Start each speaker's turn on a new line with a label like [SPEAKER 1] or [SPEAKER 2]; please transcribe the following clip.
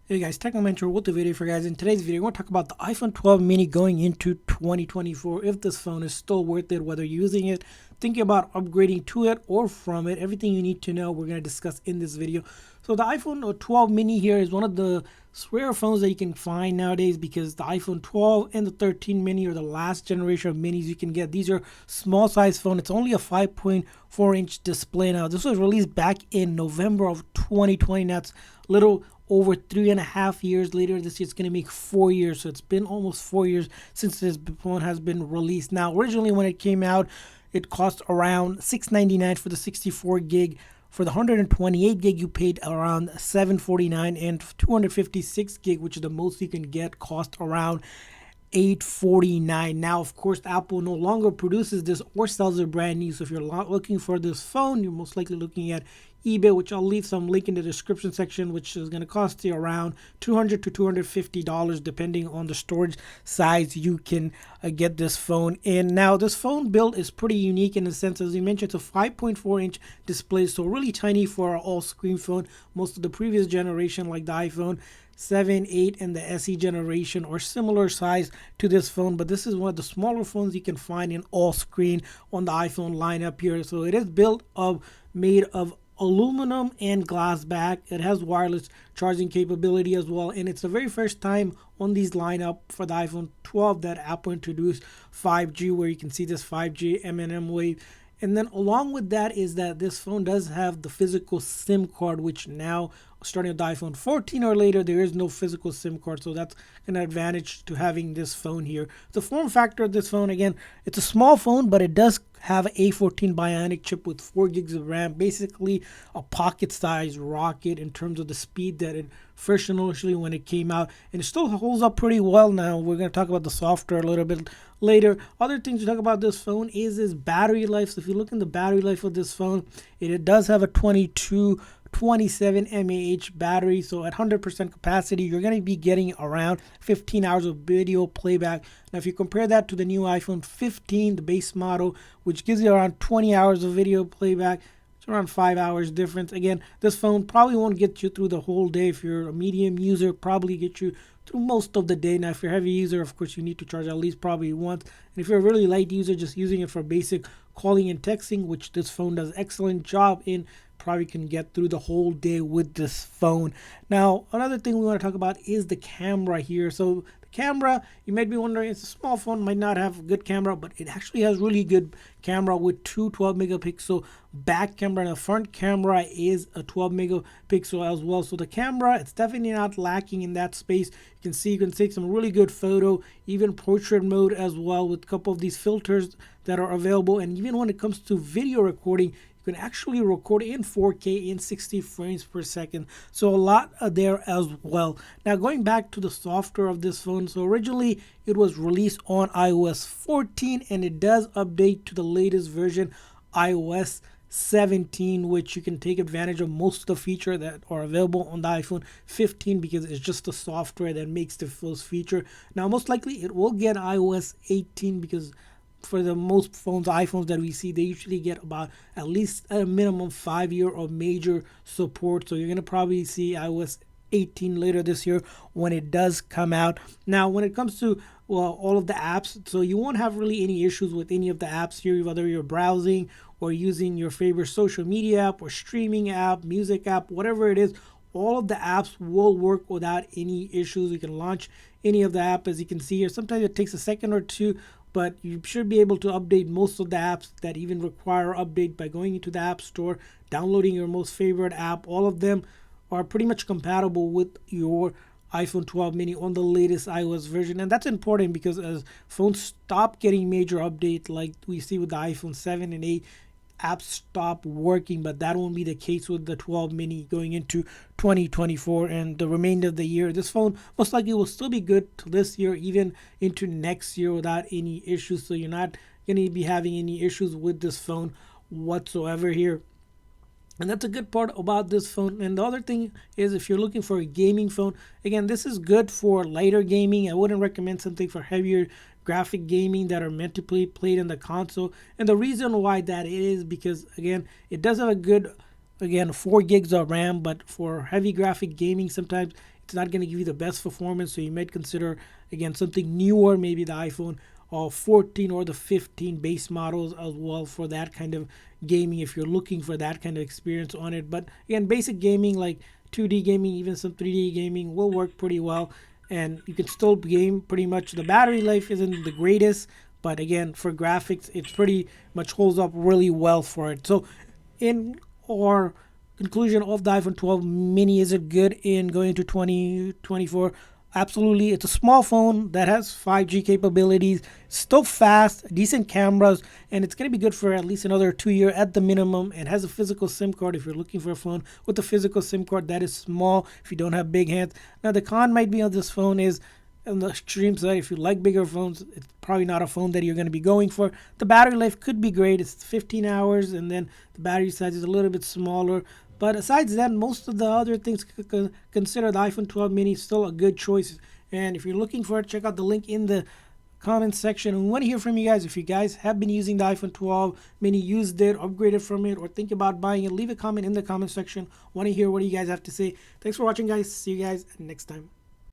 [SPEAKER 1] Hey guys, Technomentor with the video for you guys. In today's video, we're going to talk about the iPhone 12 mini going into 2024. If this phone is still worth it, whether you're using it, thinking about upgrading to it or from it, everything you need to know we're going to discuss in this video. So the iPhone 12 mini here is one of the rare phones that you can find nowadays because the iPhone 12 and the 13 mini are the last generation of minis you can get. These are small size phone. It's only a 5.4-inch display now. This was released back in November of 2020. That's a little over 3.5 years later. This year it's going to make 4 years, so it's been almost 4 years since this phone has been released. Now originally when it came out, it cost around $699 for the 64 gig. For the 128 gig you paid around $749, and 256 gig, which is the most you can get, cost around $849. Now, of course, Apple no longer produces this or sells it brand new. So if you're looking for this phone, you're most likely looking at eBay, which I'll leave some link in the description section, which is going to cost you around $200 to $250 depending on the storage size you can get this phone in. Now, this phone build is pretty unique in the sense, as we mentioned, it's a 5.4-inch display, so really tiny for an all-screen phone. Most of the previous generation, like the iPhone 7, 8, and the SE generation, or similar size to this phone, but this is one of the smaller phones you can find in all screen on the iPhone lineup here. So it is made of aluminum and glass back. It has wireless charging capability as well, and it's the very first time on these lineup for the iPhone 12 that Apple introduced 5G, where you can see this 5G M&M wave. And then along with that is that this phone does have the physical SIM card, which now, starting with the iPhone 14 or later, there is no physical SIM card. So that's an advantage to having this phone here. The form factor of this phone, again, it's a small phone, but it does have an A14 Bionic chip with 4 gigs of RAM, basically a pocket-sized rocket in terms of the speed that it first initially when it came out, and it still holds up pretty well now. We're going to talk about the software a little bit later. Other things to talk about this phone is its battery life. So if you look in the battery life of this phone, it does have a 27 mAh battery, so at 100% capacity you're going to be getting around 15 hours of video playback. Now if you compare that to the new iPhone 15, the base model, which gives you around 20 hours of video playback, it's around 5 hours difference. Again, this phone probably won't get you through the whole day. If you're a medium user, probably get you through most of the day. Now if you're a heavy user, of course you need to charge at least probably once, and if you're a really light user just using it for basic calling and texting, which this phone does excellent job in, probably can get through the whole day with this phone. Now another thing we want to talk about is the camera here. So the camera, you might be wondering, it's a small phone, might not have a good camera, but it actually has really good camera with two 12 megapixel back camera, and the front camera is a 12 megapixel as well. So the camera, it's definitely not lacking in that space. You can take some really good photo, even portrait mode as well, with a couple of these filters that are available. And even when it comes to video recording, you can actually record in 4K in 60 frames per second. So a lot there as well. Now going back to the software of this phone. So originally it was released on iOS 14, and it does update to the latest version, iOS 17, which you can take advantage of most of the features that are available on the iPhone 15 because it's just the software that makes the full feature. Now most likely it will get iOS 18 because for the most iPhones that we see, they usually get about at least a minimum 5 year of major support. So you're going to probably see iOS 18 later this year when it does come out. Now when it comes to all of the apps, so you won't have really any issues with any of the apps here, whether you're browsing or using your favorite social media app or streaming app, music app, whatever it is. All of the apps will work without any issues. You can launch any of the app, as you can see here. Sometimes it takes a second or two, but you should be able to update most of the apps that even require update by going into the App Store, downloading your most favorite app. All of them are pretty much compatible with your iPhone 12 mini on the latest iOS version. And that's important because as phones stop getting major updates like we see with the iPhone 7 and 8, apps stop working, but that won't be the case with the 12 mini going into 2024 and the remainder of the year. This phone most likely will still be good to this year, even into next year without any issues. So you're not going to be having any issues with this phone whatsoever here. And that's a good part about this phone. And the other thing is, if you're looking for a gaming phone, again, this is good for lighter gaming. I wouldn't recommend something for heavier graphic gaming that are meant to be played in the console. And the reason why that is because, again, it does have a good again 4 gigs of RAM, but for heavy graphic gaming sometimes it's not going to give you the best performance, so you might consider again something newer, maybe the iPhone 14 or the 15 base models as well for that kind of gaming if you're looking for that kind of experience on it. But again, basic gaming like 2D gaming, even some 3D gaming will work pretty well, and you can still game pretty much. The battery life isn't the greatest, but again, for graphics, it pretty much holds up really well for it. So, in our conclusion of the iPhone 12 mini, is it good in going into 2024? Absolutely. It's a small phone that has 5G capabilities, still fast, decent cameras, and it's going to be good for at least another 2 years at the minimum, and has a physical SIM card if you're looking for a phone with a physical SIM card that is small if you don't have big hands. Now, the con might be on this phone is on the extreme side. If you like bigger phones, it's probably not a phone that you're going to be going for. The battery life could be great. It's 15 hours, and then the battery size is a little bit smaller. But aside that, most of the other things consider the iPhone 12 mini still a good choice. And if you're looking for it, check out the link in the comments section. And we want to hear from you guys. If you guys have been using the iPhone 12 mini, used it, upgraded from it, or think about buying it, leave a comment in the comment section. Want to hear what you guys have to say. Thanks for watching, guys. See you guys next time.